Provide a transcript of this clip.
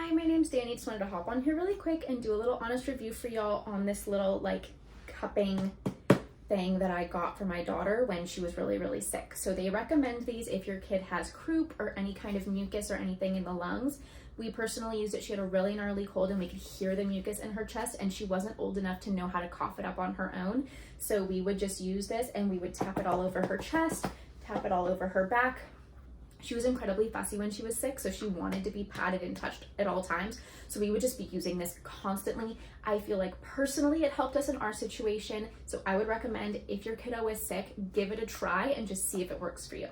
Hi, my name's Danny. Just wanted to hop on here really quick and do a little honest review for y'all on this little like cupping thing that I got for my daughter when she was really sick. So they recommend these if your kid has croup or any kind of mucus or anything in the lungs. We personally used it. She had a really gnarly cold and we could hear the mucus in her chest, and she wasn't old enough to know how to cough it up on her own. So we would just use this and we would tap it all over her chest, tap it all over her back. She was incredibly fussy when she was sick, so she wanted to be patted and touched at all times. So we would just be using this constantly. I feel like personally it helped us in our situation. So I would recommend if your kiddo is sick, give it a try and just see if it works for you.